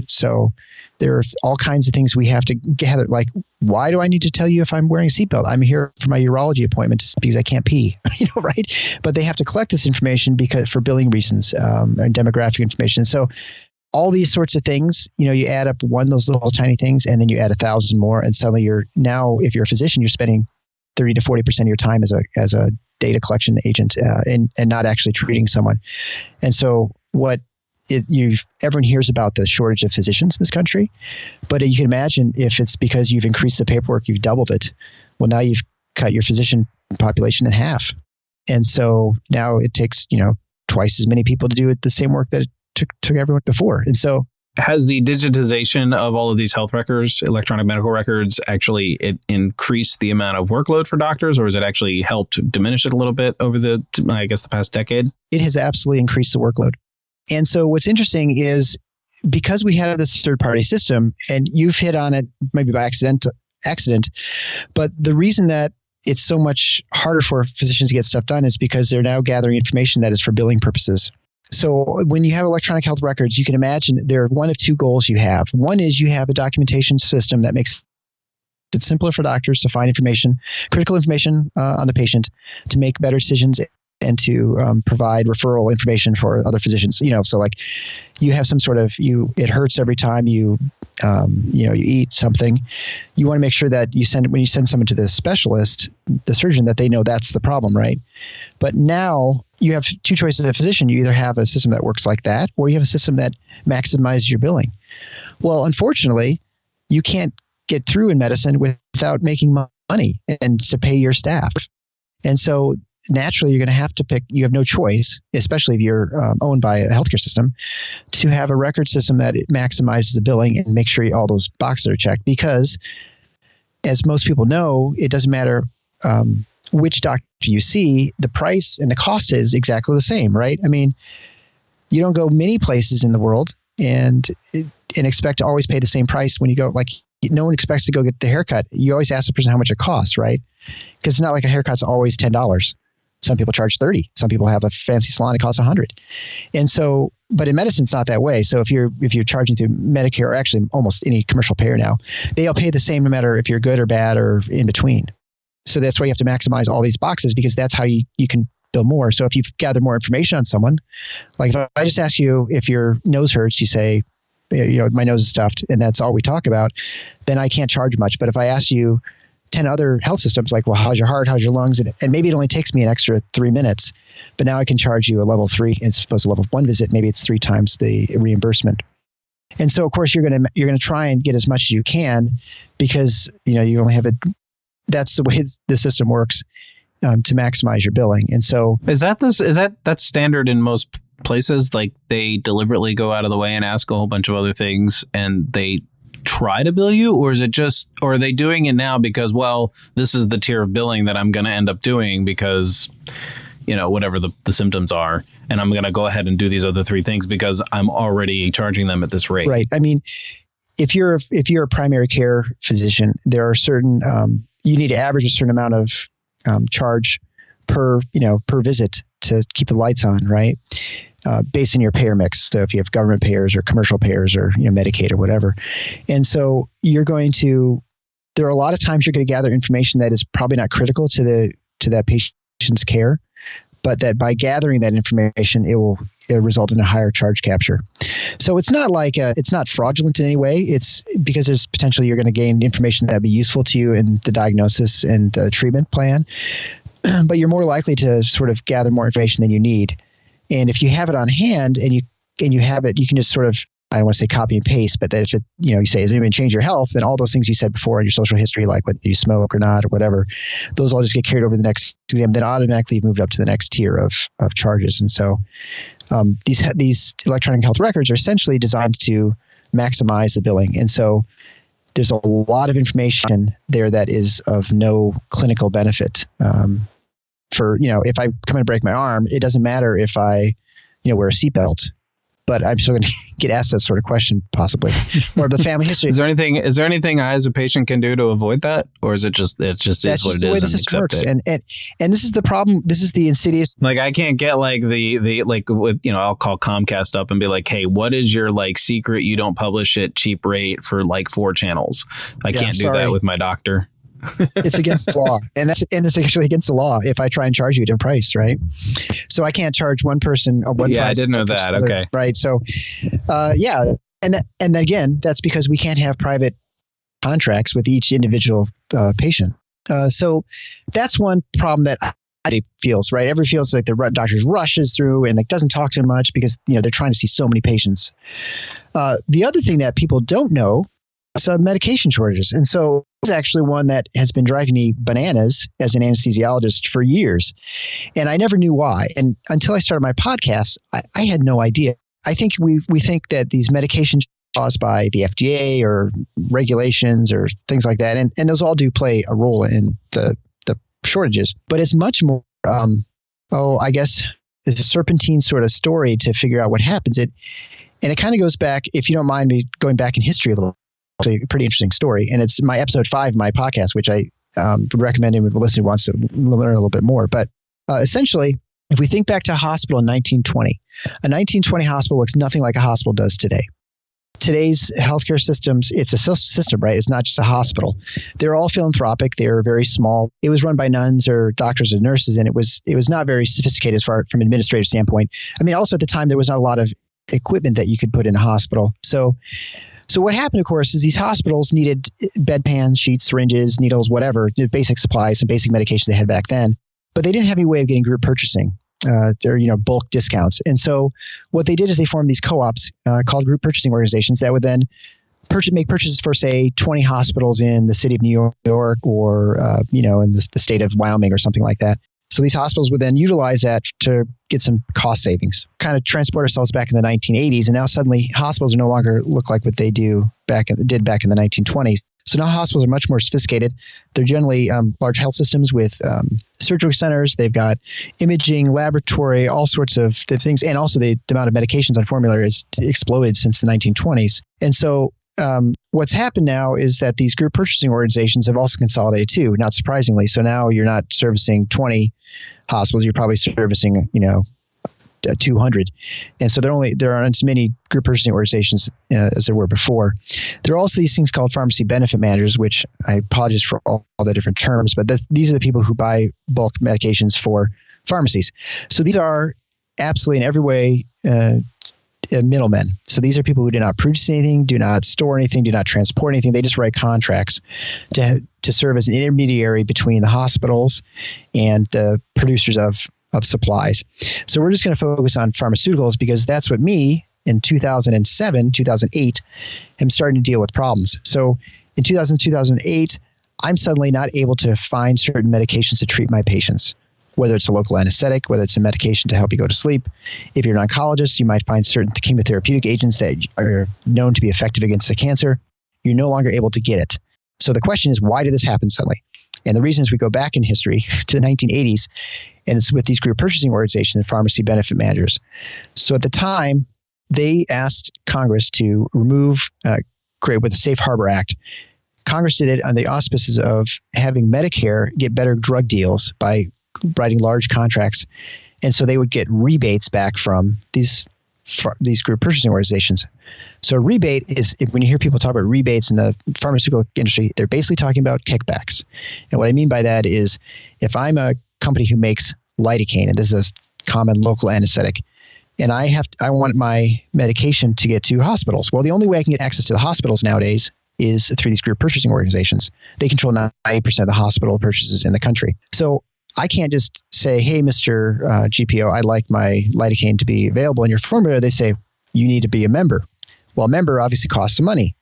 So there are all kinds of things we have to gather. Like, why do I need to tell you if I'm wearing a seatbelt? I'm here for my urology appointment because I can't pee, right? But they have to collect this information for billing reasons and demographic information. So all these sorts of things, you add up those little tiny things, and then you add 1,000 more, and suddenly if you're a physician, you're spending 30 to 40% of your time as a data collection agent and not actually treating someone. And so everyone hears about the shortage of physicians in this country, but you can imagine if it's because you've increased the paperwork, you've doubled it. Well, now you've cut your physician population in half. And so now it takes, twice as many people to do the same work that it took everyone before. And so has the digitization of all of these health records, electronic medical records, actually increased the amount of workload for doctors, or has it actually helped diminish it a little bit over the past decade? It has absolutely increased the workload. And so what's interesting is because we have this third-party system, and you've hit on it maybe by accident, but the reason that it's so much harder for physicians to get stuff done is because they're now gathering information that is for billing purposes. So when you have electronic health records, you can imagine there are one of two goals you have. One is you have a documentation system that makes it simpler for doctors to find critical information on the patient, to make better decisions and to provide referral information for other physicians. So like you have some sort of it hurts every time you eat something. You want to make sure that when you send someone to the specialist, the surgeon, that they know that's the problem, right? But now you have two choices as a physician. You either have a system that works like that, or you have a system that maximizes your billing. Well, unfortunately, you can't get through in medicine without making money and to pay your staff. And so naturally, you're going to have to pick. You have no choice, especially if you're owned by a healthcare system, to have a record system that maximizes the billing and make sure all those boxes are checked. Because, as most people know, it doesn't matter which doctor you see, the price and the cost is exactly the same, right? I mean, you don't go many places in the world and expect to always pay the same price when you go. Like, no one expects to go get the haircut. You always ask the person how much it costs, right? Because it's not like a haircut's always $10. Some people charge $30. Some people have a fancy salon, it costs $100. And so, but in medicine, it's not that way. So if you're charging through Medicare, or actually almost any commercial payer now, they all pay the same no matter if you're good or bad or in between. So that's why you have to maximize all these boxes, because that's how you can bill more. So if you gather more information on someone, like if I just ask you if your nose hurts, you say, my nose is stuffed, and that's all we talk about, then I can't charge much. But if I ask you 10 other health systems, like, well, how's your heart, how's your lungs? And maybe it only takes me an extra 3 minutes, but now I can charge you a level 3 as opposed to level 1 visit. Maybe it's 3 times the reimbursement. And so, of course, you're going to try and get as much as you can, because, you only have that's the way the system works, to maximize your billing. And so that's standard in most places? Like, they deliberately go out of the way and ask a whole bunch of other things and they try to bill you? Or is it or are they doing it now because, well, this is the tier of billing that I'm going to end up doing because, whatever the symptoms are, and I'm going to go ahead and do these other 3 things because I'm already charging them at this rate? Right. I mean, if you're a primary care physician, there are certain, you need to average a certain amount of charge per visit to keep the lights on, right? Based on your payer mix. So if you have government payers or commercial payers or Medicaid or whatever. And so there are a lot of times you're going to gather information that is probably not critical to that patient's care, but that by gathering that information, it will result in a higher charge capture. So it's not like it's not fraudulent in any way. It's because there's potentially you're going to gain information that would be useful to you in the diagnosis and treatment plan, but you're more likely to sort of gather more information than you need. And if you have it on hand and you have it, you can just sort of, I don't want to say copy and paste, but that if it, you say, is it going to change your health? Then all those things you said before in your social history, like whether you smoke or not or whatever, those all just get carried over to the next exam. Then automatically you've moved up to the next tier of charges. And so these electronic health records are essentially designed to maximize the billing. And so there's a lot of information there that is of no clinical benefit. for, if I come and break my arm, it doesn't matter if I, wear a seatbelt. But I'm still going to get asked that sort of question, possibly, or the family history. Is there anything I, as a patient, can do to avoid that, or is it just is what it is and accept it? And this is the problem. This is the insidious. Like, I can't get like I'll call Comcast up and be like, hey, what is your like secret you don't publish at cheap rate for like 4 channels? I can't do that with my doctor. It's against the law, and it's actually against the law if I try and charge you a different price, right? So I can't charge one person one price. Yeah, I didn't know that. Okay, right. So, and again, that's because we can't have private contracts with each individual patient. So that's one problem that everybody feels, right? Everybody feels like the doctors rushes through and like doesn't talk too much because they're trying to see so many patients. The other thing that people don't know is medication shortages, and so it's actually one that has been driving me bananas as an anesthesiologist for years, and I never knew why. And until I started my podcast, I had no idea. I think we think that these medications caused by the FDA or regulations or things like that, and those all do play a role in the shortages. But it's much more, I guess, it's a serpentine sort of story to figure out what happens. And it kind of goes back, if you don't mind me going back in history a little. It's a pretty interesting story, and it's my episode 5 of my podcast, which I would recommend anyone who listening wants to learn a little bit more. But essentially, if we think back to a hospital in 1920, a 1920 hospital looks nothing like a hospital does today. Today's healthcare systems, it's a system, right? It's not just a hospital. They're all philanthropic. They're very small. It was run by nuns or doctors or nurses, and it was not very sophisticated as far from an administrative standpoint. I mean, also at the time, there was not a lot of equipment that you could put in a hospital. So what happened, of course, is these hospitals needed bedpans, sheets, syringes, needles, whatever, basic supplies and basic medications they had back then. But they didn't have any way of getting group purchasing. They're bulk discounts. And so what they did is they formed these co-ops called group purchasing organizations that would then make purchases for, say, 20 hospitals in the city of New York or, in the state of Wyoming or something like that. So these hospitals would then utilize that to get some cost savings, kind of transport ourselves back in the 1980s. And now suddenly hospitals no longer look like what they did back in the 1920s. So now hospitals are much more sophisticated. They're generally large health systems with surgery centers. They've got imaging, laboratory, all sorts of things. And also the amount of medications on formulary has exploded since the 1920s. And so what's happened now is that these group purchasing organizations have also consolidated too, not surprisingly. So now you're not servicing 20 hospitals, you're probably servicing, 200. And so there aren't as many group purchasing organizations as there were before. There are also these things called pharmacy benefit managers, which I apologize for all the different terms, but these are the people who buy bulk medications for pharmacies. So these are absolutely in every way middlemen. So these are people who do not produce anything, do not store anything, do not transport anything. They just write contracts to serve as an intermediary between the hospitals and the producers of supplies. So we're just going to focus on pharmaceuticals because that's what me in 2007, 2008, am starting to deal with problems. So in 2008, I'm suddenly not able to find certain medications to treat my patients. Whether it's a local anesthetic, whether it's a medication to help you go to sleep. If you're an oncologist, you might find certain chemotherapeutic agents that are known to be effective against the cancer. You're no longer able to get it. So the question is, why did this happen suddenly? And the reason is we go back in history to the 1980s, and it's with these group purchasing organizations and pharmacy benefit managers. So at the time, they asked Congress to create with the Safe Harbor Act. Congress did it on the auspices of having Medicare get better drug deals by writing large contracts, and so they would get rebates back from these group purchasing organizations. So a rebate is, when you hear people talk about rebates in the pharmaceutical industry, they're basically talking about kickbacks. And what I mean by that is, if I'm a company who makes lidocaine, and this is a common local anesthetic, and I want my medication to get to hospitals. Well, the only way I can get access to the hospitals nowadays is through these group purchasing organizations. They control 90% of the hospital purchases in the country. So I can't just say, hey, Mr. GPO, I'd like my lidocaine to be available in your formulary. They say, you need to be a member. Well, a member obviously costs some money.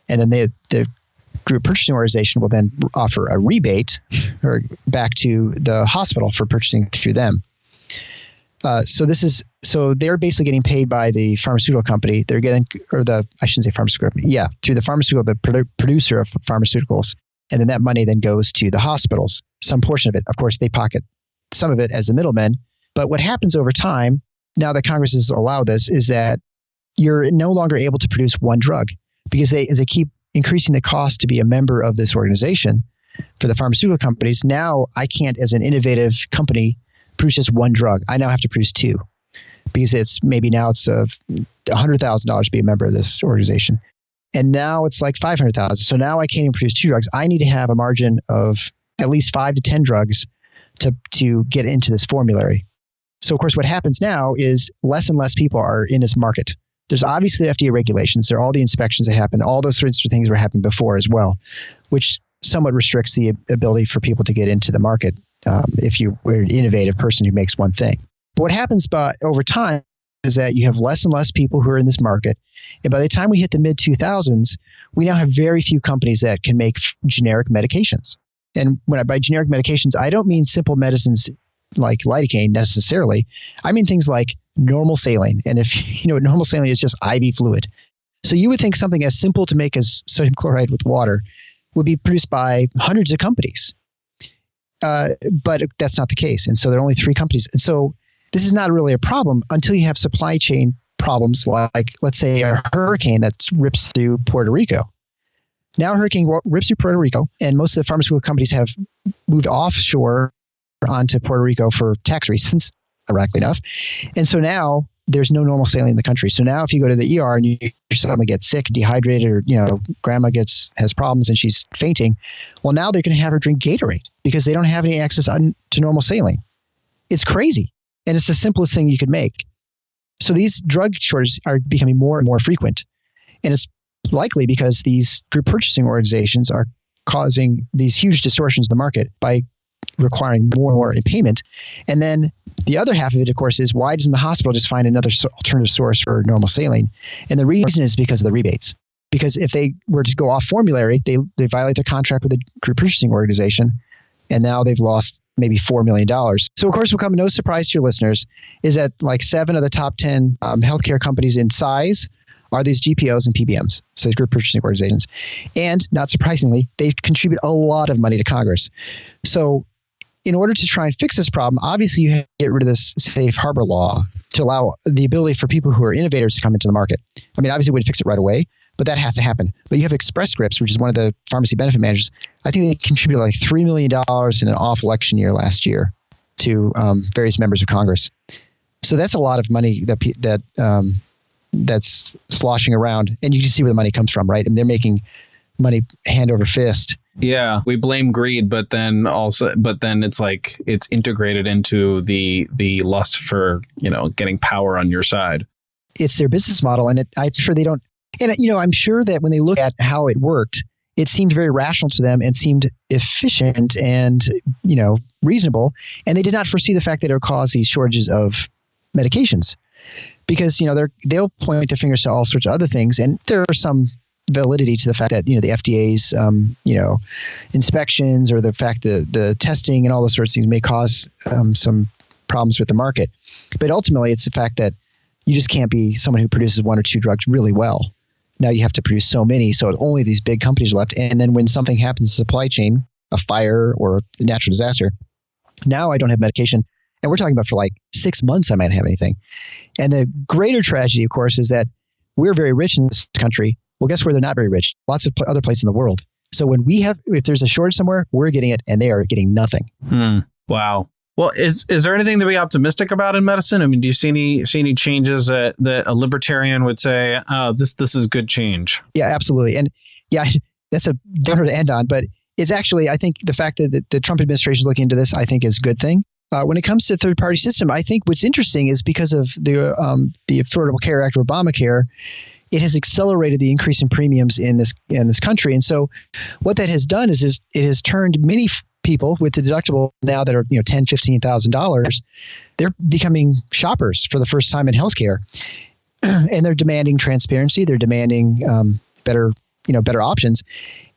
And then the group purchasing organization will then offer a rebate or back to the hospital for purchasing through them. So they're basically getting paid by the pharmaceutical company. They're getting, I shouldn't say pharmaceutical company. Yeah, through the pharmaceutical, the producer of pharmaceuticals. And then that money then goes to the hospitals. Some portion of it, of course, they pocket some of it as the middlemen. But what happens over time, now that Congress has allowed this, is that you're no longer able to produce one drug because as they keep increasing the cost to be a member of this organization for the pharmaceutical companies. Now I can't, as an innovative company, produce just one drug. I now have to produce two because it's $100,000 to be a member of this organization. And now it's like $500,000. So now I can't even produce two drugs. I need to have a margin of at least 5 to 10 drugs to get into this formulary. So of course, what happens now is less and less people are in this market. There's obviously FDA regulations. There are all the inspections that happen. All those sorts of things were happening before as well, which somewhat restricts the ability for people to get into the market if you were an innovative person who makes one thing. But what happens over time is that you have less and less people who are in this market. And by the time we hit the mid-2000s, we now have very few companies that can make generic medications. And by generic medications, I don't mean simple medicines like lidocaine necessarily. I mean things like normal saline. And if you know what normal saline is, just IV fluid. So you would think something as simple to make as sodium chloride with water would be produced by hundreds of companies. But that's not the case. And so there are only 3 companies. And so this is not really a problem until you have supply chain problems like, let's say, a hurricane that rips through Puerto Rico. Now a hurricane rips through Puerto Rico, and most of the pharmaceutical companies have moved offshore onto Puerto Rico for tax reasons, ironically enough. And so now there's no normal saline in the country. So now if you go to the ER and you suddenly get sick, dehydrated, or grandma has problems and she's fainting, well, now they're going to have her drink Gatorade because they don't have any access to normal saline. It's crazy. And it's the simplest thing you could make. So these drug shortages are becoming more and more frequent. And it's likely because these group purchasing organizations are causing these huge distortions in the market by requiring more and more in payment. And then the other half of it, of course, is why doesn't the hospital just find another alternative source for normal saline? And the reason is because of the rebates. Because if they were to go off formulary, they violate their contract with the group purchasing organization, and now they've lost maybe $4 million. So, of course, will come no surprise to your listeners is that like 7 of the top 10 healthcare companies in size are these GPOs and PBMs, so these group purchasing organizations. And not surprisingly, they contribute a lot of money to Congress. So in order to try and fix this problem, obviously you have to get rid of this safe harbor law to allow the ability for people who are innovators to come into the market. I mean, obviously we would fix it right away, but that has to happen. But you have Express Scripts, which is one of the pharmacy benefit managers. I think they contributed like $3 million in an off election year last year to various members of Congress. So that's a lot of money that's sloshing around, and you can see where the money comes from, right? And they're making money hand over fist. Yeah, we blame greed, but then it's like it's integrated into the lust for getting power on your side. It's their business model, and I'm sure they don't. And I'm sure that when they look at how it worked, it seemed very rational to them and seemed efficient and reasonable. And they did not foresee the fact that it would cause these shortages of medications, because they'll point their fingers to all sorts of other things, and there are some validity to the fact that the FDA's inspections or the fact that the testing and all those sorts of things may cause some problems with the market. But ultimately, it's the fact that you just can't be someone who produces 1 or 2 drugs really well. Now you have to produce so many, so only these big companies are left. And then when something happens in the supply chain, a fire or a natural disaster, now I don't have medication. And we're talking about for like 6 months, I might have anything. And the greater tragedy, of course, is that we're very rich in this country. Well, guess where they're not very rich? Lots of other places in the world. So if there's a shortage somewhere, we're getting it, and they are getting nothing. Wow. Well, is there anything to be optimistic about in medicine? I mean, do you see any changes that a libertarian would say, oh, this is good change? Yeah, absolutely. And yeah, that's a downer to end on, but it's actually, I think the fact that the Trump administration is looking into this, I think is a good thing. When it comes to the third-party system, I think what's interesting is because of the Affordable Care Act, or Obamacare, it has accelerated the increase in premiums in this country. And so what that has done is it has turned many people with the deductible now that are $10,000, $15,000, they're becoming shoppers for the first time in healthcare, and they're demanding transparency. They're demanding better options,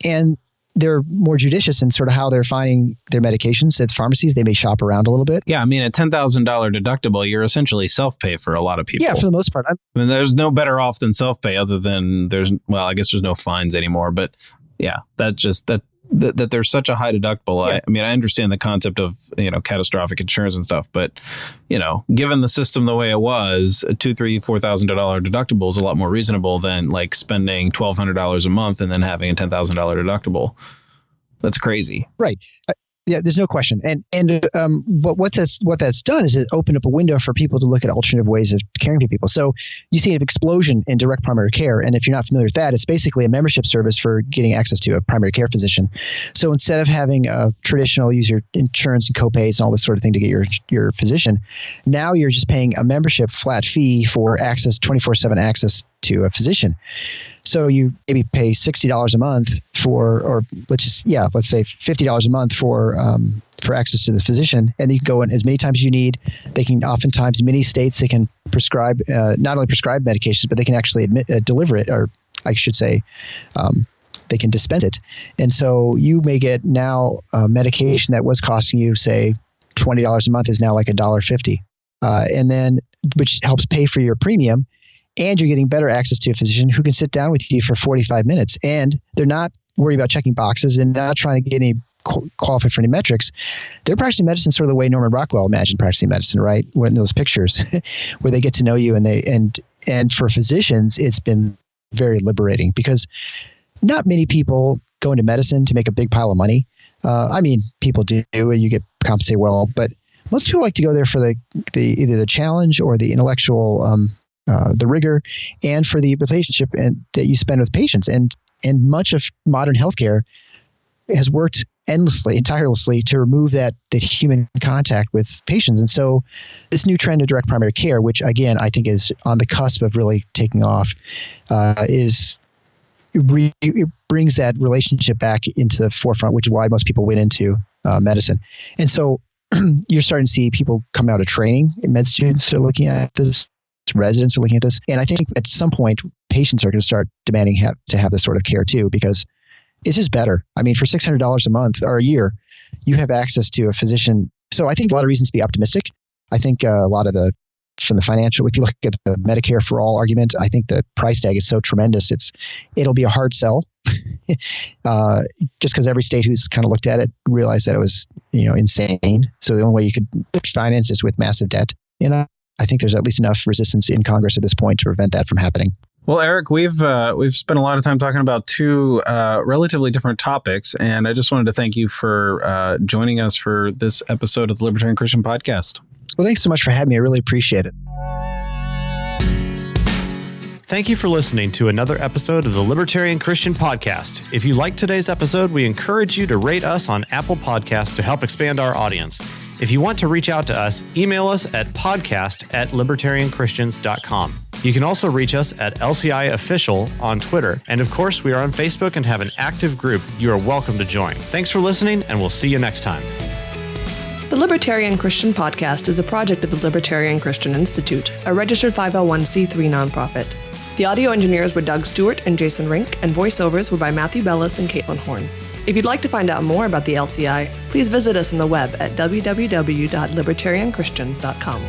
and they're more judicious in sort of how they're finding their medications at pharmacies. They may shop around a little bit. Yeah, I mean, a $10,000 deductible, you're essentially self-pay for a lot of people. Yeah, for the most part. I mean, there's no better off than self-pay, other than I guess there's no fines anymore. But yeah, that that there's such a high deductible. Yeah. I mean, I understand the concept of, catastrophic insurance and stuff, but, given the system the way it was, a $2,000, $3,000, $4,000 deductible is a lot more reasonable than like spending $1,200 a month and then having a $10,000 deductible. That's crazy. Right. Yeah, there's no question. But what that's done is it opened up a window for people to look at alternative ways of caring for people. So you see an explosion in direct primary care. And if you're not familiar with that, it's basically a membership service for getting access to a primary care physician. So instead of having a traditional use your insurance and copays and all this sort of thing to get your physician, now you're just paying a membership flat fee for access, 24/7 access to a physician. So you maybe pay $60 a month or let's say $50 a month for access to the physician, and you can go in as many times as you need. They can oftentimes, in many states, they can prescribe not only prescribe medications, but they can actually deliver it, or I should say, they can dispense it. And so you may get now a medication that was costing you, say, $20 a month is now like $1.50, and then which helps pay for your premium. And you're getting better access to a physician who can sit down with you for 45 minutes. And they're not worried about checking boxes and not trying to get any qualified for any metrics. They're practicing medicine sort of the way Norman Rockwell imagined practicing medicine, right? When those pictures where they get to know you and for physicians, it's been very liberating because not many people go into medicine to make a big pile of money. I mean, people do, and you get compensated well, but most people like to go there for either the challenge or the intellectual the rigor, and for the relationship that you spend with patients. And much of modern healthcare has worked tirelessly to remove that human contact with patients. And so this new trend of direct primary care, which again, I think is on the cusp of really taking off, it brings that relationship back into the forefront, which is why most people went into medicine. And so you're starting to see people come out of training. Med students are looking at this. Residents are looking at this. And I think at some point, patients are going to start demanding to have this sort of care too, because it's just better. I mean, for $600 a month or a year, you have access to a physician. So I think a lot of reasons to be optimistic. I think a lot of from the financial, if you look at the Medicare for all argument, I think the price tag is so tremendous. It'll be a hard sell just because every state who's kind of looked at it realized that it was, insane. So the only way you could finance this with massive debt. I think there's at least enough resistance in Congress at this point to prevent that from happening. Well, Eric, we've spent a lot of time talking about two relatively different topics, and I just wanted to thank you for joining us for this episode of the Libertarian Christian Podcast. Well, thanks so much for having me. I really appreciate it. Thank you for listening to another episode of the Libertarian Christian Podcast. If you liked today's episode, we encourage you to rate us on Apple Podcasts to help expand our audience. If you want to reach out to us, email us at podcast@libertarianchristians.com. You can also reach us at LCI Official on Twitter. And of course, we are on Facebook and have an active group you are welcome to join. Thanks for listening, and we'll see you next time. The Libertarian Christian Podcast is a project of the Libertarian Christian Institute, a registered 501c3 nonprofit. The audio engineers were Doug Stewart and Jason Rink, and voiceovers were by Matthew Bellis and Caitlin Horn. If you'd like to find out more about the LCI, please visit us on the web at www.libertarianchristians.com.